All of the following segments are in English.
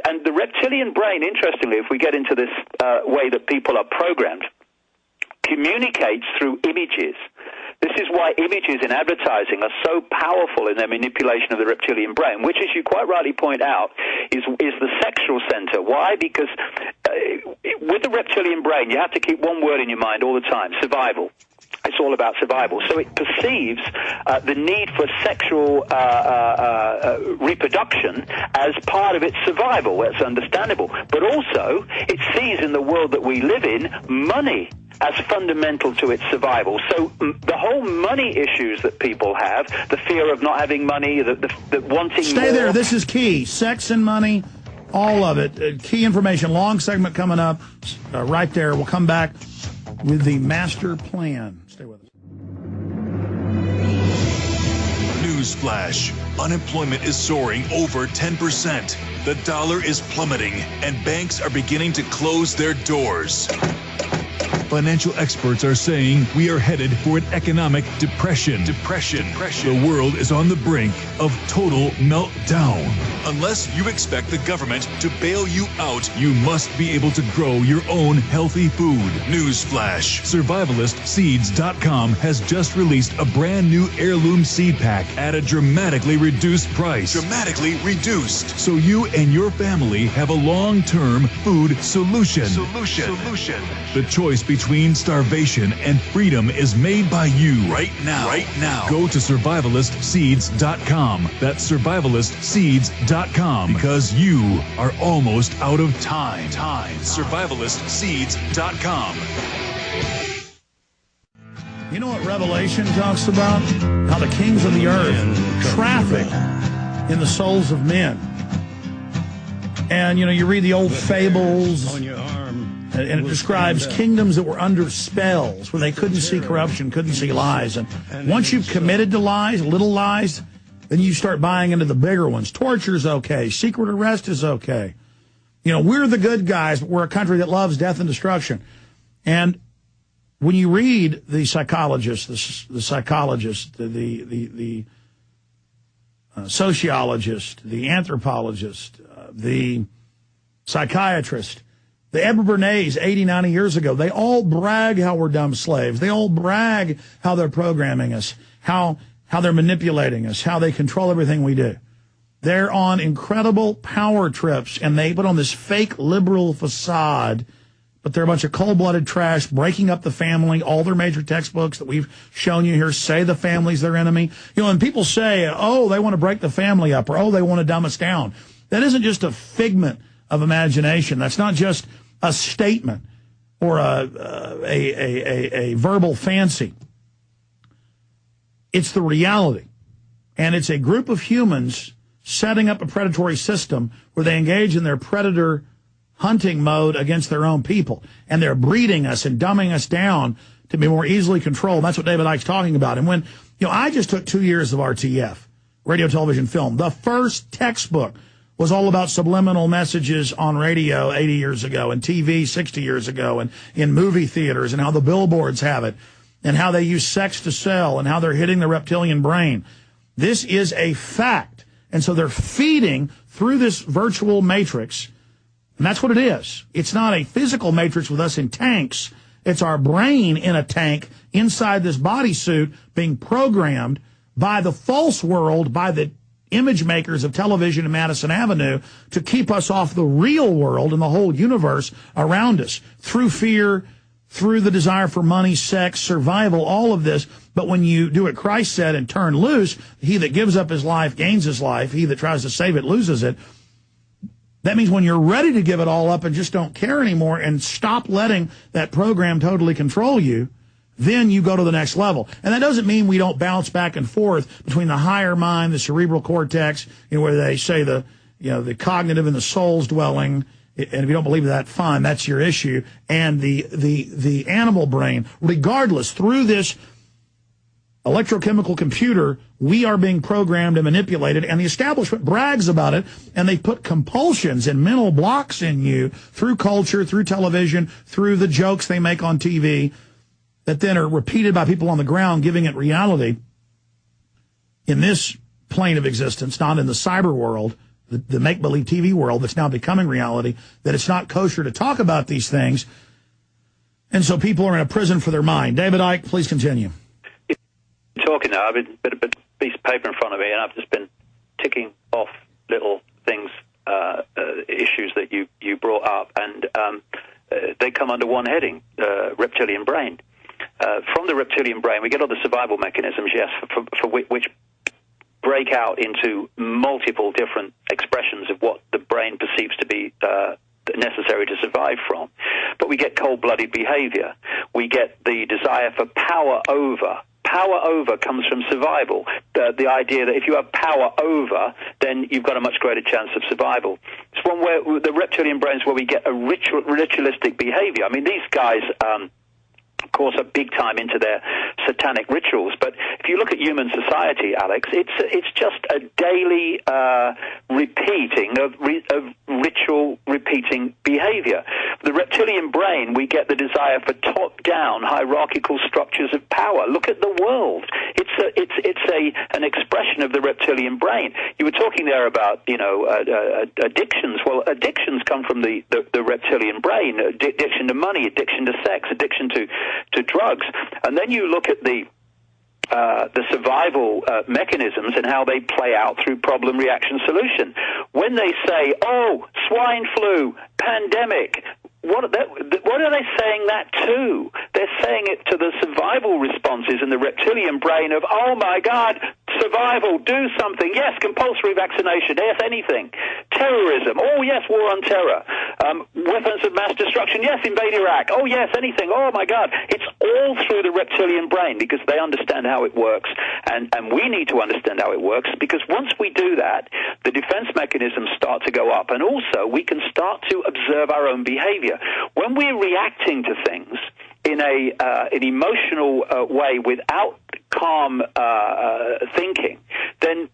And the reptilian brain, interestingly, if we get into this way that people are programmed, communicates through images. This is why images in advertising are so powerful in their manipulation of the reptilian brain, which, as you quite rightly point out, is the sexual center. Why? Because with the reptilian brain, you have to keep one word in your mind all the time: survival. It's all about survival. So it perceives the need for sexual reproduction as part of its survival. That's understandable. But also, it sees in the world that we live in money as fundamental to its survival. So the whole money issues that people have, the fear of not having money, the wanting Stay more. there. This is key. Sex and money, all of it. Key information. Long segment coming up right there. We'll come back with the master plan. Stay with us. Newsflash. Unemployment is soaring over 10%. The dollar is plummeting, and banks are beginning to close their doors. Financial experts are saying we are headed for an economic depression. The world is on the brink of total meltdown. Unless you expect the government to bail you out, you must be able to grow your own healthy food. Newsflash. SurvivalistSeeds.com has just released a brand new heirloom seed pack at a dramatically reduced price. Dramatically reduced. So you and your family have a long-term food solution. The choice between starvation and freedom is made by you right now. Go to survivalistseeds.com. That's survivalistseeds.com, because you are almost out of time. Survivalistseeds.com. You know what Revelation talks about? How the kings of the earth traffic in the souls of men. And, you know, you read the old fables, and it describes kingdoms that were under spells, where they couldn't see corruption, couldn't see lies. And once you've committed to lies, little lies, then you start buying into the bigger ones. Torture's okay. Secret arrest is okay. You know, we're the good guys, but we're a country that loves death and destruction. And when you read the psychologist, the sociologist, the anthropologist, the psychiatrist, the Edward Bernays 80, 90 years ago, they all brag how we're dumb slaves. They all brag how they're programming us, how they're manipulating us, how they control everything we do. They're on incredible power trips, and they put on this fake liberal facade, but they're a bunch of cold-blooded trash, breaking up the family. All their major textbooks that we've shown you here say the family's their enemy. You know, and people say, oh, they want to break the family up, or oh, they want to dumb us down. That isn't just a figment of imagination. That's not just a statement or a verbal fancy. It's the reality. And it's a group of humans setting up a predatory system where they engage in their predator hunting mode against their own people. And they're breeding us and dumbing us down to be more easily controlled. That's what David Icke's talking about. And when, you know, I just took 2 years of RTF, radio, television, film. The first textbook was all about subliminal messages on radio 80 years ago and TV 60 years ago and in movie theaters, and how the billboards have it and how they use sex to sell and how they're hitting the reptilian brain. This is a fact. And so they're feeding through this virtual matrix, and that's what it is. It's not a physical matrix with us in tanks. It's our brain in a tank inside this bodysuit being programmed by the false world, by the image makers of television in Madison Avenue, to keep us off the real world and the whole universe around us through fear, through the desire for money, sex, survival, all of this. But when you do what Christ said and turn loose, he that gives up his life gains his life. He that tries to save it loses it. That means when you're ready to give it all up and just don't care anymore and stop letting that program totally control you, then you go to the next level. And that doesn't mean we don't bounce back and forth between the higher mind, the cerebral cortex, you know, where they say the cognitive and the soul's dwelling. And if you don't believe that, fine, that's your issue. And the animal brain, regardless, through this electrochemical computer, we are being programmed and manipulated, and the establishment brags about it, and they put compulsions and mental blocks in you through culture, through television, through the jokes they make on TV, that then are repeated by people on the ground, giving it reality in this plane of existence, not in the cyber world the make-believe TV world that's now becoming reality, that it's not kosher to talk about these things. And so people are in a prison for their mind. David Icke, please continue. Talking now, I've got a piece of paper in front of me, and I've just been ticking off little things, issues that you brought up, and they come under one heading, reptilian brain. From the reptilian brain, we get all the survival mechanisms, yes, for which break out into multiple different expressions of what the brain perceives to be necessary to survive from. But we get cold-blooded behavior. We get the desire for power over. Power over comes from survival. The idea that if you have power over, then you've got a much greater chance of survival. It's one where the reptilian brain is where we get a ritualistic behavior. I mean, these guys, of course, are big time into their satanic rituals. But if you look at human society, Alex, it's just a daily repeating of ritual repeating behavior. The reptilian brain, we get the desire for top-down hierarchical structures of power. Look at the world. It's an expression of the reptilian brain. You were talking there about addictions. Well, addictions come from the reptilian brain. Addiction to money, addiction to sex, addiction to drugs. And then you look at the survival mechanisms and how they play out through problem, reaction, solution. When they say, oh, swine flu, pandemic, what are they saying that to? They're saying it to the survival responses in the reptilian brain of, oh, my God, survival, do something. Yes, compulsory vaccination. Yes, anything. Terrorism. Oh, yes, war on terror. Weapons of mass destruction. Yes, invade Iraq. Oh, yes, anything. Oh, my God. It's all through the reptilian brain because they understand how it works. And we need to understand how it works because once we do that, the defense mechanisms start to go up. And also, we can start to observe our own behavior. When we're reacting to things in an emotional way without calm thinking, then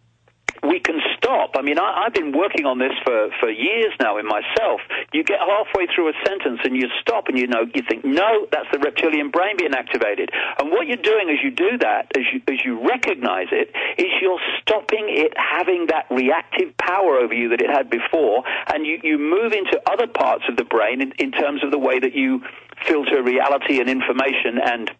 we can stop. I mean, I've been working on this for years now in myself. You get halfway through a sentence and you stop and you think, no, that's the reptilian brain being activated. And what you're doing as you do that, as you recognize it, is you're stopping it having that reactive power over you that it had before, and you move into other parts of the brain in terms of the way that you filter reality and information and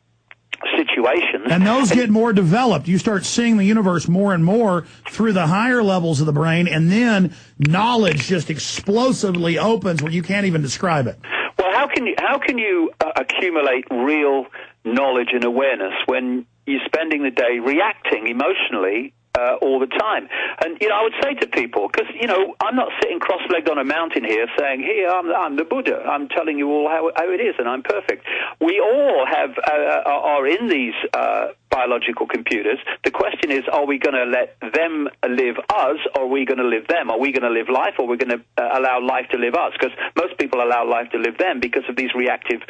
situations. And those get more developed. You start seeing the universe more and more through the higher levels of the brain, and then knowledge just explosively opens where you can't even describe it. Well, how can you accumulate real knowledge and awareness when you're spending the day reacting emotionally all the time? And, I would say to people, because, I'm not sitting cross-legged on a mountain here saying, here, I'm the Buddha. I'm telling you all how it is, and I'm perfect. We all are in these biological computers. The question is, are we going to let them live us, or are we going to live them? Are we going to live life, or are we going to allow life to live us? Because most people allow life to live them because of these reactive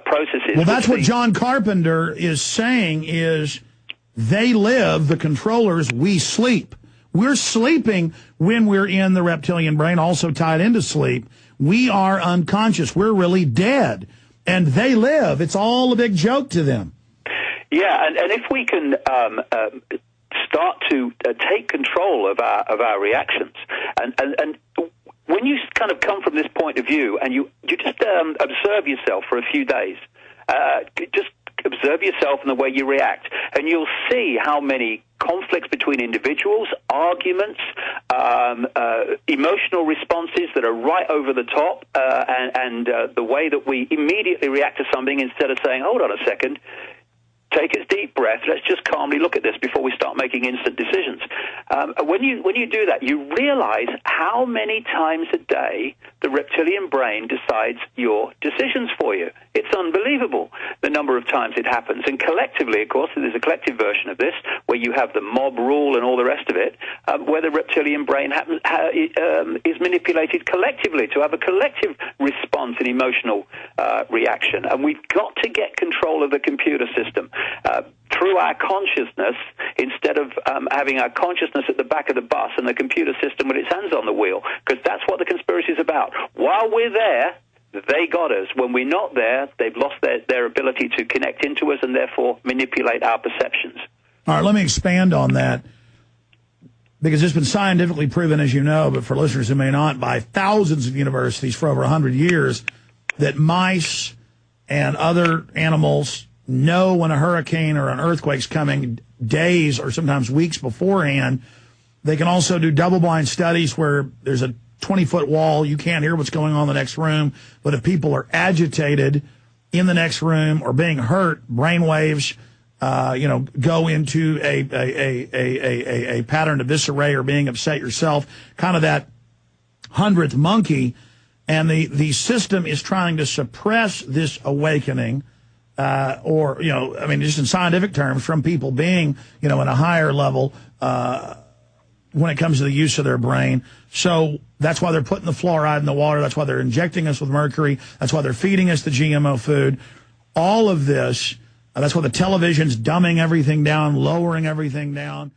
processes. Well, that's what John Carpenter is saying is, they live, the controllers, we sleep. We're sleeping when we're in the reptilian brain, also tied into sleep. We are unconscious. We're really dead. And they live. It's all a big joke to them. Yeah, and if we can start to take control of our reactions, and when you kind of come from this point of view and you just observe yourself for a few days, just observe yourself and the way you react, and you'll see how many conflicts between individuals, arguments, emotional responses that are right over the top, and the way that we immediately react to something instead of saying, hold on a second, take a deep breath, let's just calmly look at this before we start making instant decisions. When you do that, you realize how many times a day the reptilian brain decides your decisions for you. It's unbelievable the number of times it happens. And collectively, of course, there's a collective version of this where you have the mob rule and all the rest of it, where the reptilian brain is manipulated collectively to have a collective response and emotional reaction. And we've got to get control of the computer system through our consciousness instead of having our consciousness at the back of the bus and the computer system with its hands on the wheel, because that's what the conspiracy is about. While we're there, they got us. When we're not there, they've lost their ability to connect into us and therefore manipulate our perceptions. All right, let me expand on that. because it's been scientifically proven, as you know, but for listeners who may not, by thousands of universities for over 100 years, that mice and other animals know when a hurricane or an earthquake's coming days or sometimes weeks beforehand. They can also do double-blind studies where there's a 20-foot wall. You can't hear what's going on in the next room. But if people are agitated in the next room or being hurt, brain waves, go into a pattern of disarray or being upset yourself, kind of that 100th monkey. And the system is trying to suppress this awakening, just in scientific terms, from people being, in a higher level, when it comes to the use of their brain. So that's why they're putting the fluoride in the water. That's why they're injecting us with mercury. That's why they're feeding us the GMO food. All of this, that's why the television's dumbing everything down, lowering everything down.